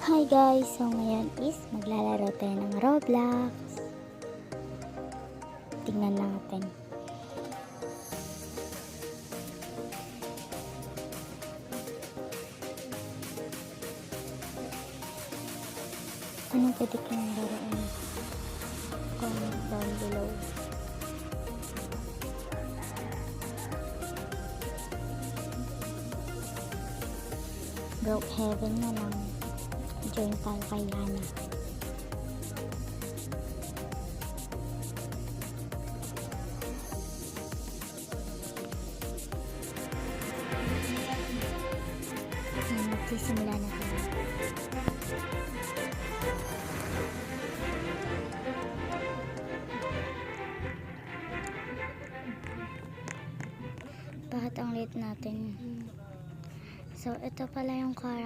Hi guys! So ngayon is maglalaro tayo ng Roblox. Tingnan natin. Anong pwede kong laruin? Comment down below. Brookhaven na lang. Join tayo kay Yana. Magsisimula na tayo. Bakit ang late natin? So ito pala yung character.